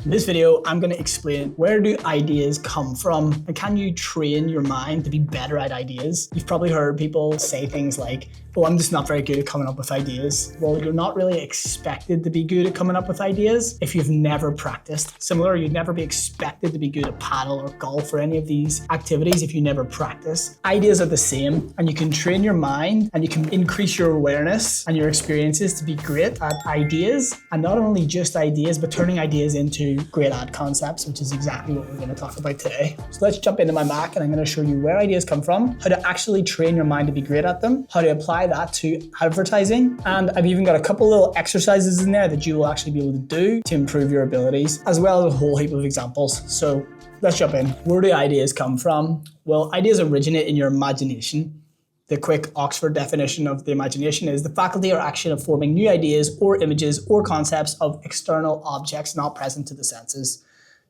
In this video, I'm going to explain where do ideas come from and can you train your mind to be better at ideas? You've probably heard people say things like, oh, I'm just not very good at coming up with ideas. Well, you're not really expected to be good at coming up with ideas if you've never practiced. Similar, you'd never be expected to be good at paddle or golf or any of these activities if you never practice. Ideas are the same, and you can train your mind and you can increase your awareness and your experiences to be great at ideas, and not only just ideas, but turning ideas into great ad concepts, which is exactly what we're going to talk about today. So let's jump into my Mac and I'm going to show you where ideas come from, how to actually train your mind to be great at them, how to apply that to advertising, and I've even got a couple little exercises in there that you will actually be able to do to improve your abilities, as well as a whole heap of examples. So let's jump in. Where do ideas come from? Well, ideas originate in your imagination. The quick Oxford definition of the imagination is the faculty or action of forming new ideas or images or concepts of external objects not present to the senses.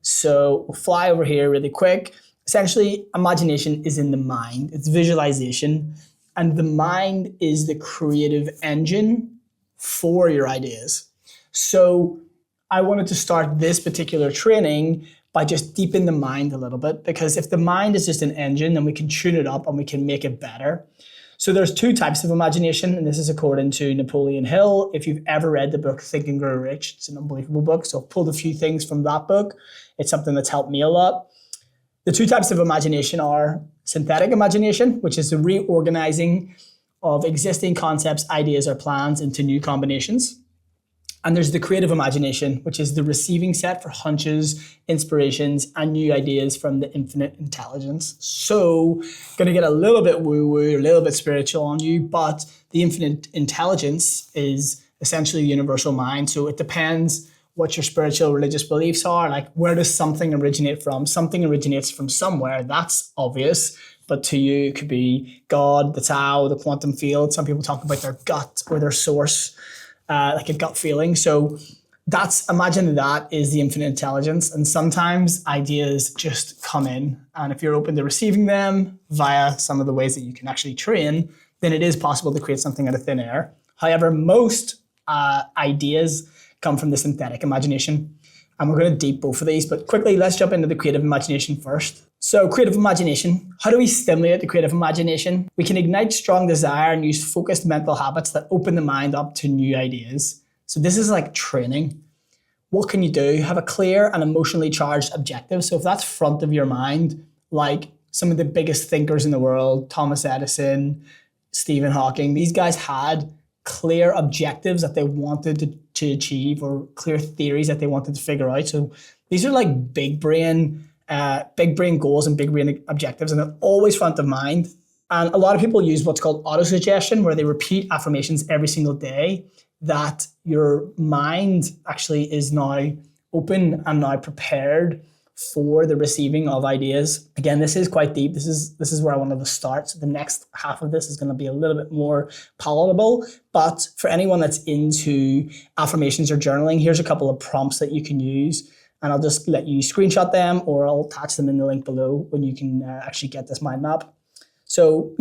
So we'll fly over here really quick. Essentially, imagination is in the mind. It's visualization. And the mind is the creative engine for your ideas. So I wanted to start this particular training by just deepening the mind a little bit, because if the mind is just an engine, then we can tune it up and we can make it better. So there's two types of imagination, and this is according to Napoleon Hill. If you've ever read the book Think and Grow Rich, it's an unbelievable book. So I've pulled a few things from that book. It's something that's helped me a lot. The two types of imagination are synthetic imagination, which is the reorganizing of existing concepts, ideas, or plans into new combinations. And there's the creative imagination, which is the receiving set for hunches, inspirations, and new ideas from the infinite intelligence. So, gonna get a little bit woo-woo, a little bit spiritual on you, but the infinite intelligence is essentially the universal mind. So it depends what your spiritual religious beliefs are. Like, where does something originate from? Something originates from somewhere, that's obvious. But to you, it could be God, the Tao, the quantum field. Some people talk about their gut or their source. Like a gut feeling. So imagine that is the infinite intelligence. And sometimes ideas just come in. And if you're open to receiving them via some of the ways that you can actually train, then it is possible to create something out of thin air. However, most ideas come from the synthetic imagination. And we're going to deep both of these, but quickly, let's jump into the creative imagination first. So creative imagination, how do we stimulate the creative imagination? We can ignite strong desire and use focused mental habits that open the mind up to new ideas. So this is like training. What can you do? Have a clear and emotionally charged objective. So if that's front of your mind, like some of the biggest thinkers in the world, Thomas Edison, Stephen Hawking, these guys had clear objectives that they wanted to achieve, or clear theories that they wanted to figure out. So these are like big brain goals and big brain objectives, and they're always front of mind. And a lot of people use what's called autosuggestion, where they repeat affirmations every single day that your mind actually is now open and now prepared for the receiving of ideas. Again, this is quite deep. This is where I wanted to start. So the next half of this is going to be a little bit more palatable. But for anyone that's into affirmations or journaling, here's a couple of prompts that you can use. And I'll just let you screenshot them, or I'll attach them in the link below when you can actually get this mind map. So,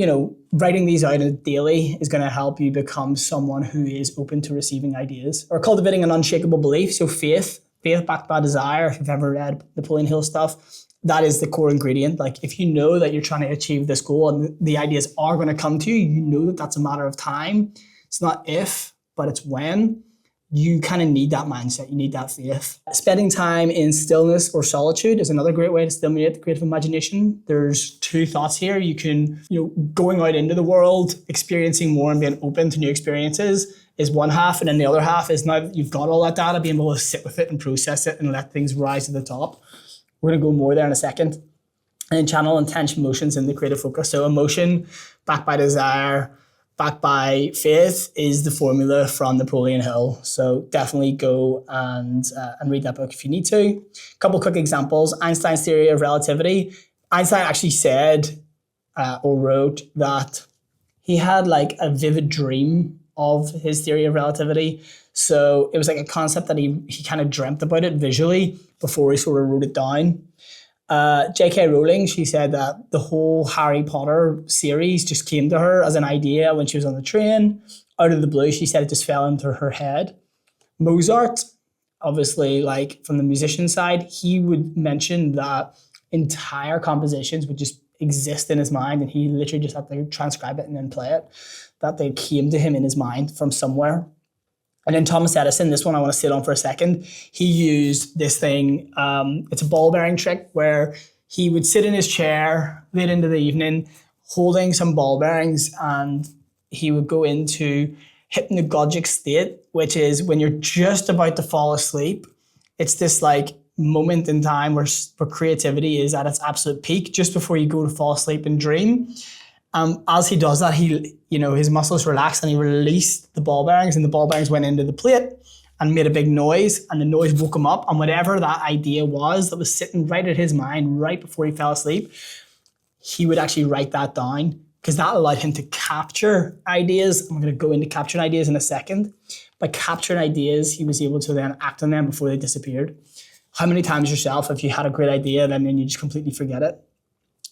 writing these out daily is going to help you become someone who is open to receiving ideas, or cultivating an unshakable belief. So faith backed by desire. If you've ever read Napoleon Hill stuff, that is the core ingredient. Like, if you know that you're trying to achieve this goal and the ideas are going to come to you, you know that that's a matter of time. It's not if, but it's when. You kind of need that mindset. You need that faith. Spending time in stillness or solitude is another great way to stimulate the creative imagination. There's two thoughts here. You can, going out into the world, experiencing more and being open to new experiences is one half. And then the other half is, now that you've got all that data, being able to sit with it and process it and let things rise to the top. We're going to go more there in a second. And then channel intense emotions in the creative focus. So emotion backed by desire, backed by faith is the formula from Napoleon Hill. So definitely go and read that book if you need to. A couple quick examples. Einstein's theory of relativity. Einstein actually said or wrote that he had like a vivid dream of his theory of relativity. So it was like a concept that he kind of dreamt about it visually before he sort of wrote it down. J.K. Rowling, she said that the whole Harry Potter series just came to her as an idea when she was on the train. Out of the blue, she said it just fell into her head. Mozart obviously, like from the musician side, he would mention that entire compositions would just exist in his mind, and he literally just had to transcribe it and then play it. That they came to him in his mind from somewhere. And then Thomas Edison, this one I want to sit on for a second. He used this thing. It's a ball bearing trick where he would sit in his chair late into the evening, holding some ball bearings, and he would go into hypnagogic state, which is when you're just about to fall asleep. It's this like moment in time where creativity is at its absolute peak, just before you go to fall asleep and dream. As he does that, his muscles relaxed and he released the ball bearings, and the ball bearings went into the plate and made a big noise, and the noise woke him up. And whatever that idea was that was sitting right at his mind right before he fell asleep, he would actually write that down, because that allowed him to capture ideas. I'm going to go into capturing ideas in a second. By capturing ideas, he was able to then act on them before they disappeared. How many times yourself have you had a great idea and then you just completely forget it?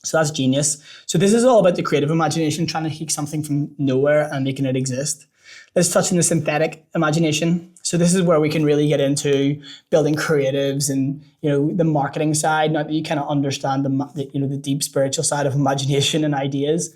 So that's genius. So this is all about the creative imagination, trying to take something from nowhere and making it exist. Let's touch on the synthetic imagination. So this is where we can really get into building creatives and the marketing side. Now that you kind of understand the deep spiritual side of imagination and ideas.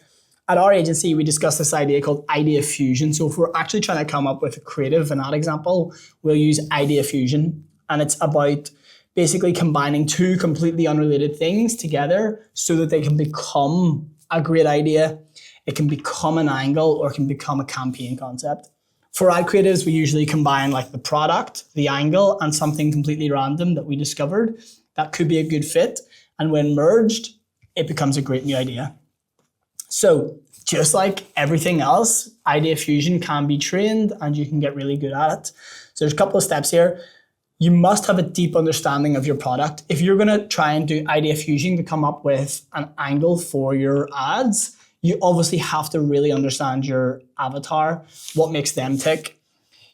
At our agency, we discuss this idea called idea fusion. So if we're actually trying to come up with a creative and ad example, we'll use idea fusion, and it's about basically combining two completely unrelated things together so that they can become a great idea. It can become an angle, or it can become a campaign concept. For ad creatives, we usually combine like the product, the angle, and something completely random that we discovered that could be a good fit. And when merged, it becomes a great new idea. So just like everything else, idea fusion can be trained and you can get really good at it. So there's a couple of steps here. You must have a deep understanding of your product. If you're going to try and do idea fusion to come up with an angle for your ads, you obviously have to really understand your avatar, what makes them tick.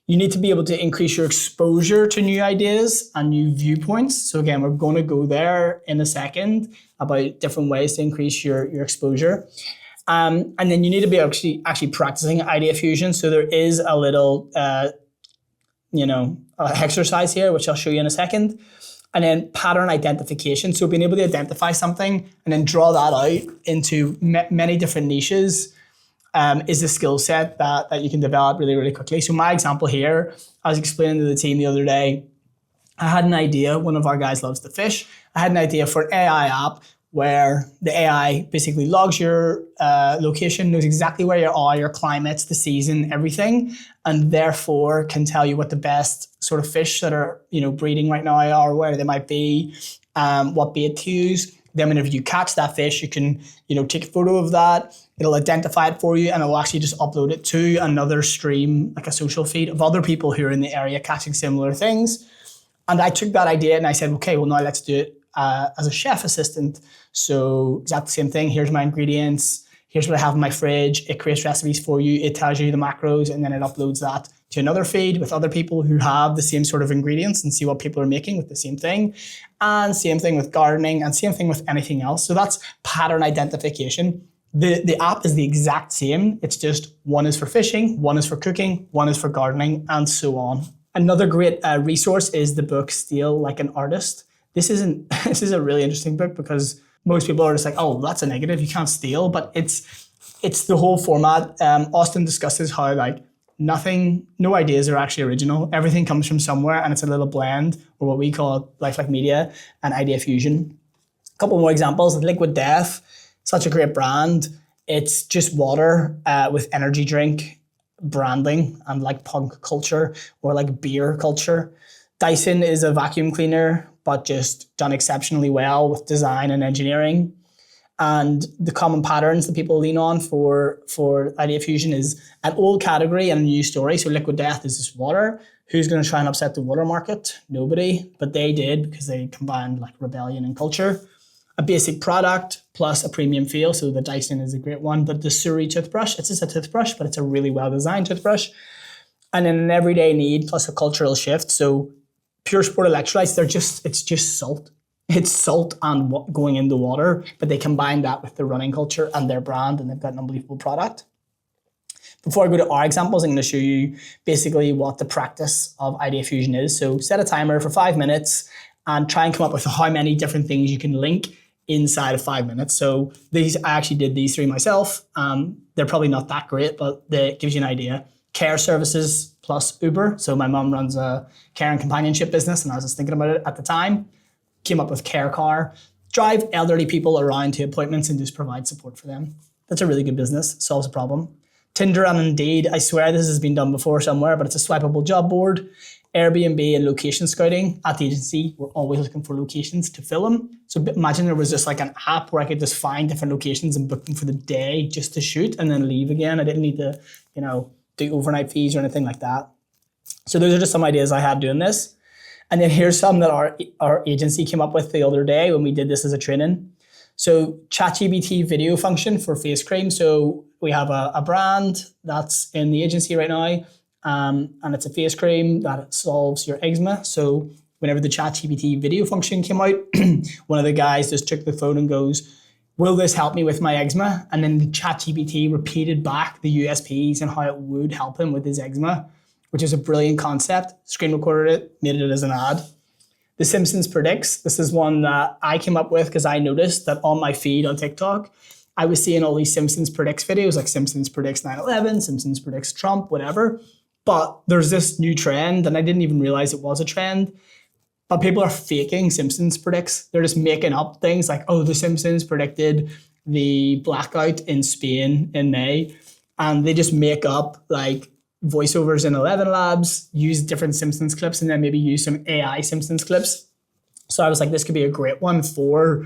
You need to be able to increase your exposure to new ideas and new viewpoints. So again, we're going to go there in a second about different ways to increase your exposure. And then you need to be actually practicing idea fusion. So there is a little exercise here, which I'll show you in a second. And then pattern identification. So being able to identify something and then draw that out into many different niches is a skill set that you can develop really, really quickly. So my example here, I was explaining to the team the other day, I had an idea. One of our guys loves to fish. I had an idea for an AI app where the AI basically logs your location, knows exactly where you are, your climates, the season, everything, and therefore can tell you what the best sort of fish that are breeding right now are, where they might be, what bait to use. Then whenever you catch that fish, you can take a photo of that. It'll identify it for you, and it'll actually just upload it to another stream, like a social feed of other people who are in the area catching similar things. And I took that idea and I said, okay, well now let's do it as a chef assistant. So exactly the same thing. Here's my ingredients. Here's what I have in my fridge. It creates recipes for you. It tells you the macros, and then it uploads that to another feed with other people who have the same sort of ingredients and see what people are making with the same thing. And same thing with gardening, and same thing with anything else. So that's pattern identification. The app is the exact same. It's just one is for fishing, one is for cooking, one is for gardening, and so on. Another great resource is the book Steal Like an Artist. This is a really interesting book because most people are just like, oh, that's a negative, you can't steal. But it's the whole format. Austin discusses how no ideas are actually original. Everything comes from somewhere, and it's a little blend, or what we call lifelike media and idea fusion. A couple more examples. Liquid Death, such a great brand. It's just water with energy drink branding and like punk culture or like beer culture. Dyson is a vacuum cleaner, but just done exceptionally well with design and engineering. And the common patterns that people lean on for idea fusion is an old category and a new story. So Liquid Death is just water. Who's going to try and upset the water market? Nobody, but they did because they combined like rebellion and culture. A basic product plus a premium feel. So the Dyson is a great one, but the Suri toothbrush, it's just a toothbrush, but it's a really well-designed toothbrush. And then an everyday need plus a cultural shift. So pure sport electrolytes, it's just salt. It's salt and going into water, but they combine that with the running culture and their brand, and they've got an unbelievable product. Before I go to our examples, I'm going to show you basically what the practice of idea fusion is. So set a timer for 5 minutes and try and come up with how many different things you can link inside of 5 minutes. So I actually did these 3 myself. They're probably not that great, but it gives you an idea. Care services plus Uber. So my mom runs a care and companionship business, and I was just thinking about it at the time. Came up with care car. Drive elderly people around to appointments and just provide support for them. That's a really good business. Solves a problem. Tinder and Indeed. I swear this has been done before somewhere, but it's a swipeable job board. Airbnb and location scouting. At the agency, we're always looking for locations to fill them. So imagine there was just like an app where I could just find different locations and book them for the day just to shoot and then leave again. I didn't need to, do overnight fees or anything like that. So those are just some ideas I had doing this. And then here's some that our agency came up with the other day when we did this as a training. So ChatGPT video function for face cream. So we have a brand that's in the agency right now, and it's a face cream that solves your eczema. So whenever the ChatGPT video function came out, one of the guys just took the phone and goes, "Will this help me with my eczema?" And then the ChatGPT repeated back the USPs and how it would help him with his eczema, which is a brilliant concept. Screen recorded it, made it as an ad. The Simpsons Predicts. This is one that I came up with because I noticed that on my feed on TikTok, I was seeing all these Simpsons Predicts videos, like Simpsons Predicts 9/11, Simpsons Predicts Trump, whatever. But there's this new trend, and I didn't even realize it was a trend, but people are faking Simpsons Predicts. They're just making up things like, oh, the Simpsons predicted the blackout in Spain in May. And they just make up like voiceovers in 11 Labs, use different Simpsons clips, and then maybe use some AI Simpsons clips. So I was like, this could be a great one for,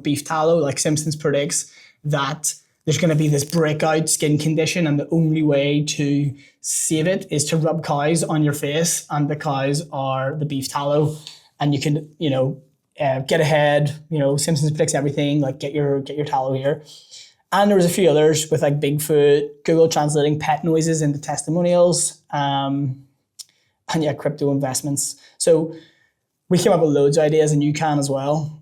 beef tallow. Like Simpsons predicts that there's going to be this breakout skin condition, and the only way to save it is to rub cows on your face, and the cows are the beef tallow, and you can, get ahead. Simpsons predicts everything. Like get your tallow here. And there was a few others with like Bigfoot, Google translating pet noises into testimonials, and crypto investments. So we came up with loads of ideas, and you can as well.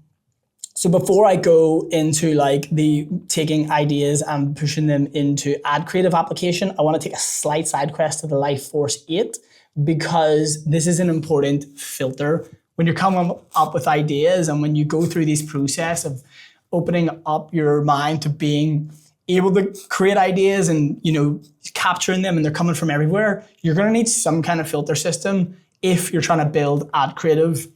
So before I go into like the taking ideas and pushing them into ad creative application, I want to take a slight side quest to the Life Force 8, because this is an important filter when you're coming up with ideas, and when you go through this process of opening up your mind to being able to create ideas and, capturing them, and they're coming from everywhere, you're going to need some kind of filter system if you're trying to build ad creative.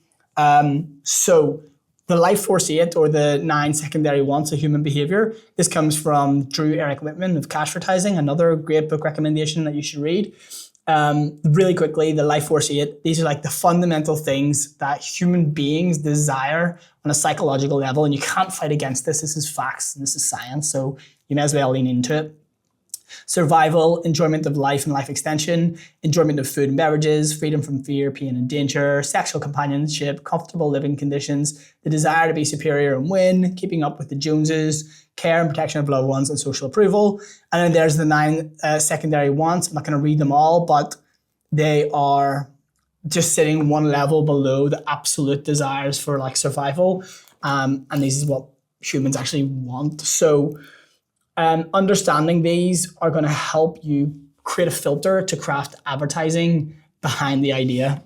So the Life Force 8, or the 9 secondary wants of human behavior, this comes from Drew Eric Whitman of Cashvertising, another great book recommendation that you should read. Really quickly, the Life Force 8, these are like the fundamental things that human beings desire on a psychological level, and you can't fight against this. This is facts, and this is science, so you may as well lean into it. Survival, enjoyment of life and life extension, enjoyment of food and beverages, freedom from fear, pain, and danger, sexual companionship, comfortable living conditions, the desire to be superior and win, keeping up with the Joneses, care and protection of loved ones, and social approval. And then there's the 9 secondary wants. I'm not going to read them all, but they are just sitting one level below the absolute desires for like survival. And this is what humans actually want. So understanding these are going to help you create a filter to craft advertising behind the idea.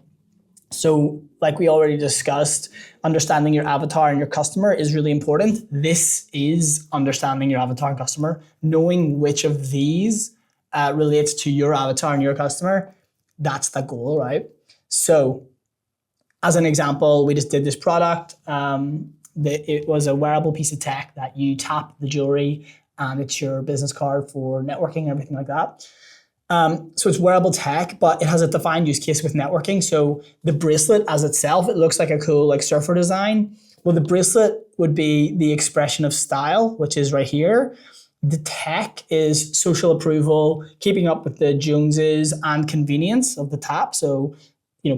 So like we already discussed, understanding your avatar and your customer is really important. This is understanding your avatar and customer, knowing which of these relates to your avatar and your customer. That's the goal, right? So as an example, we just did this product. It was a wearable piece of tech that you tap the jewelry, and it's your business card for networking and everything like that. So it's wearable tech, but it has a defined use case with networking. So the bracelet as itself, it looks like a cool like surfer design. Well, the bracelet would be the expression of style, which is right here. The tech is social approval, keeping up with the Joneses, and convenience of the tap. So,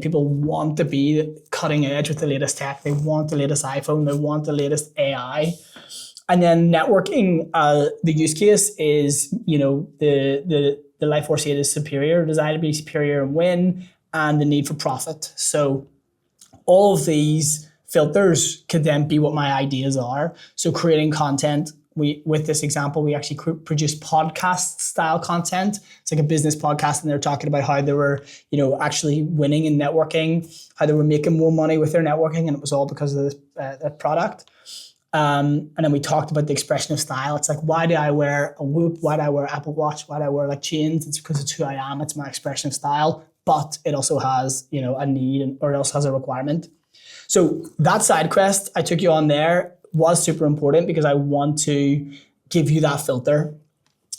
people want to be cutting edge with the latest tech. They want the latest iPhone. They want the latest AI. And then networking, the use case is, the Life Force 8 is superior, desire to be superior and win, and the need for profit. So all of these filters could then be what my ideas are. So creating content with this example, we actually produced podcast style content. It's like a business podcast, and they're talking about how they were, actually winning in networking, how they were making more money with their networking, and it was all because of the product. And then we talked about the expression of style. It's like, why do I wear a Whoop? Why do I wear an Apple Watch? Why do I wear like chains? It's because it's who I am. It's my expression of style, but it also has, a need or it also has a requirement. So that side quest I took you on there was super important because I want to give you that filter.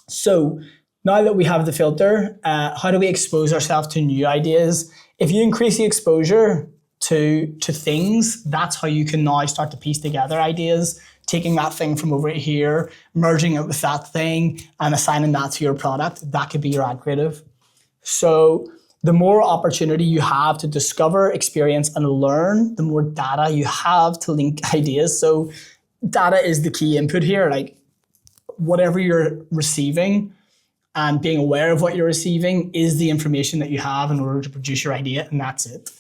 So now that we have the filter, how do we expose ourselves to new ideas? If you increase the exposure to things, that's how you can now start to piece together ideas, taking that thing from over here, merging it with that thing, and assigning that to your product. That could be your ad creative. So the more opportunity you have to discover, experience, and learn, the more data you have to link ideas. So data is the key input here. Like whatever you're receiving and being aware of what you're receiving is the information that you have in order to produce your idea, and that's it.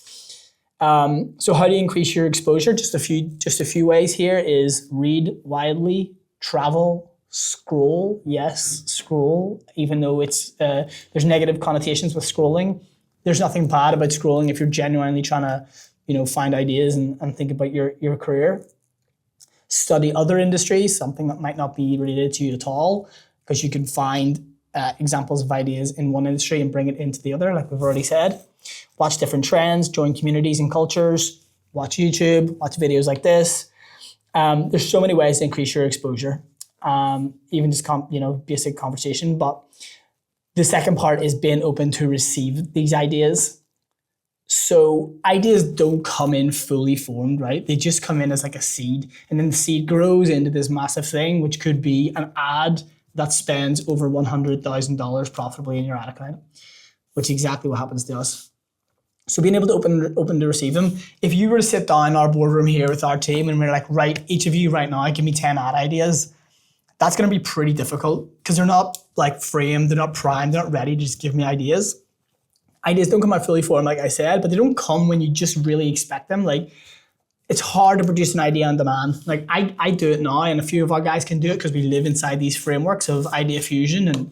So how do you increase your exposure? Just a few ways here is read widely, travel, scroll. Yes, scroll, even though it's there's negative connotations with scrolling. There's nothing bad about scrolling if you're genuinely trying to, find ideas and think about your career. Study other industries, something that might not be related to you at all, because you can find examples of ideas in one industry and bring it into the other, like we've already said. Watch different trends, join communities and cultures, watch YouTube, watch videos like this. There's so many ways to increase your exposure, even just basic conversation. But the second part is being open to receive these ideas. So ideas don't come in fully formed, right? They just come in as like a seed, and then the seed grows into this massive thing, which could be an ad that spends over $100,000 profitably in your ad account, which is exactly what happens to us. So being able to open to receive them. If you were to sit down in our boardroom here with our team and we're like, right, each of you right now, give me 10 ad ideas, that's going to be pretty difficult because they're not like framed, they're not primed, they're not ready to just give me ideas. Ideas don't come out fully formed, like I said, but they don't come when you just really expect them. Like, it's hard to produce an idea on demand. Like I do it now, and a few of our guys can do it because we live inside these frameworks of idea fusion and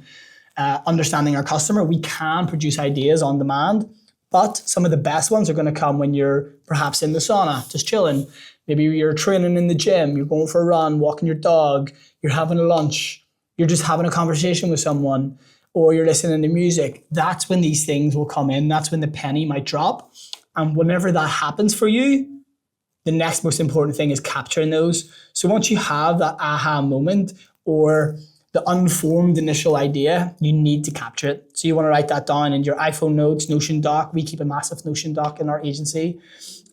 understanding our customer. We can produce ideas on demand, but some of the best ones are going to come when you're perhaps in the sauna, just chilling. Maybe you're training in the gym, you're going for a run, walking your dog, you're having a lunch, you're just having a conversation with someone, or you're listening to music. That's when these things will come in. That's when the penny might drop. And whenever that happens for you, the next most important thing is capturing those. So once you have that aha moment or the unformed initial idea, you need to capture it. So you want to write that down in your iPhone notes, Notion doc. We keep a massive Notion doc in our agency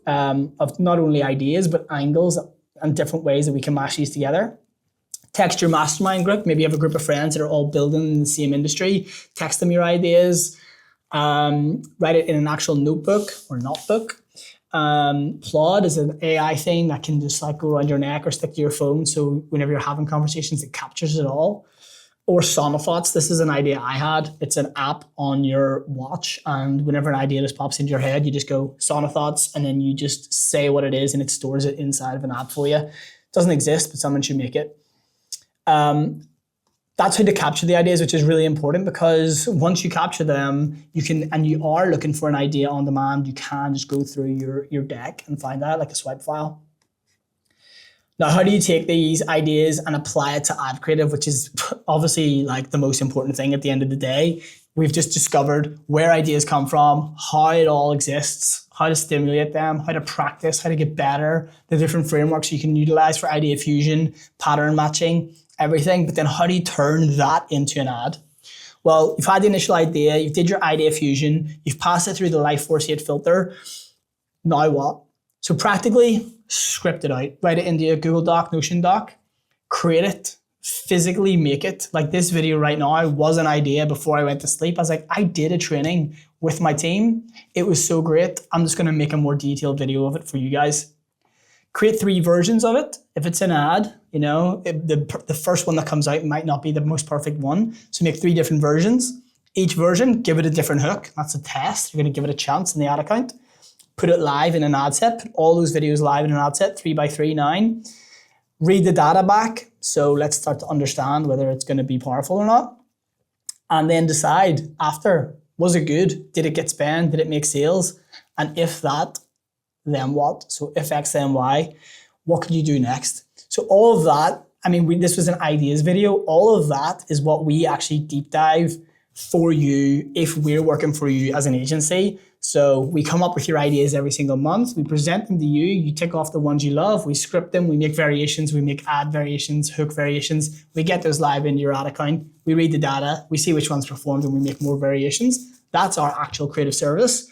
of not only ideas, but angles and different ways that we can mash these together. Text your mastermind group. Maybe you have a group of friends that are all building in the same industry. Text them your ideas. Write it in an actual notebook or notebook. Plod is an AI thing that can just like go around your neck or stick to your phone. So whenever you're having conversations, it captures it all. Or Sonothoughts. This is an idea I had. It's an app on your watch. And whenever an idea just pops into your head, you just go Sonothoughts and then you just say what it is and it stores it inside of an app for you. It doesn't exist, but someone should make it. That's how to capture the ideas, which is really important because once you capture them, you can, and you are looking for an idea on demand, you can just go through your deck and find that like a swipe file. Now, how do you take these ideas and apply it to ad creative, which is obviously like the most important thing at the end of the day? We've just discovered where ideas come from, how it all exists, how to stimulate them, how to practice, how to get better, the different frameworks you can utilize for idea fusion, pattern matching, everything. But then how do you turn that into an ad? Well, you've had the initial idea, you did your idea fusion, you've passed it through the Life Force 8 filter. Now what? So practically script it out, write it into a Google Doc, Notion doc, create it, physically make it. Like this video right now was an idea before I went to sleep. I was like, I did a training with my team. It was so great. I'm just going to make a more detailed video of it for you guys. Create 3 versions of it. If it's an ad, the first one that comes out might not be the most perfect one. So make 3 different versions. Each version, give it a different hook. That's a test. You're going to give it a chance in the ad account. Put it live in an ad set. Put all those videos live in an ad set, 3x3, 9. read the data back. So let's start to understand whether it's going to be powerful or not. And then decide after, was it good? Did it get spent? Did it make sales? And if that, then what? So if X, then Y, what could you do next? So all of that, I mean, this was an ideas video. All of that is what we actually deep dive for you if we're working for you as an agency. So we come up with your ideas every single month. We present them to you. You tick off the ones you love. We script them. We make variations. We make ad variations, hook variations. We get those live into your ad account. We read the data. We see which ones performed and we make more variations. That's our actual creative service.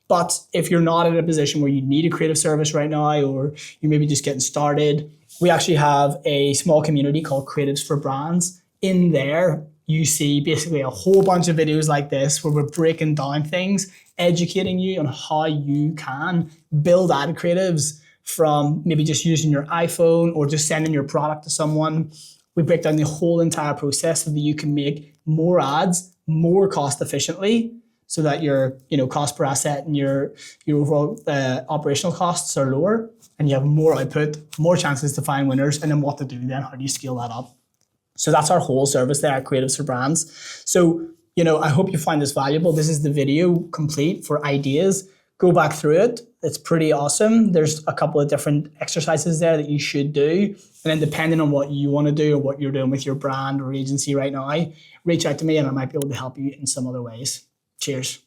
But if you're not in a position where you need a creative service right now, or you're maybe just getting started, we actually have a small community called Creatives for Brands. In there, you see basically a whole bunch of videos like this where we're breaking down things, educating you on how you can build ad creatives from maybe just using your iPhone or just sending your product to someone. We break down the whole entire process so that you can make more ads more cost efficiently, so that your cost per asset and your overall operational costs are lower, and you have more output, more chances to find winners, and then what to do then, how do you scale that up? So that's our whole service there at Creatives for Brands. So, I hope you find this valuable. This is the video complete for ideas. Go back through it. It's pretty awesome. There's a couple of different exercises there that you should do. And then depending on what you want to do or what you're doing with your brand or agency right now, reach out to me and I might be able to help you in some other ways. Cheers.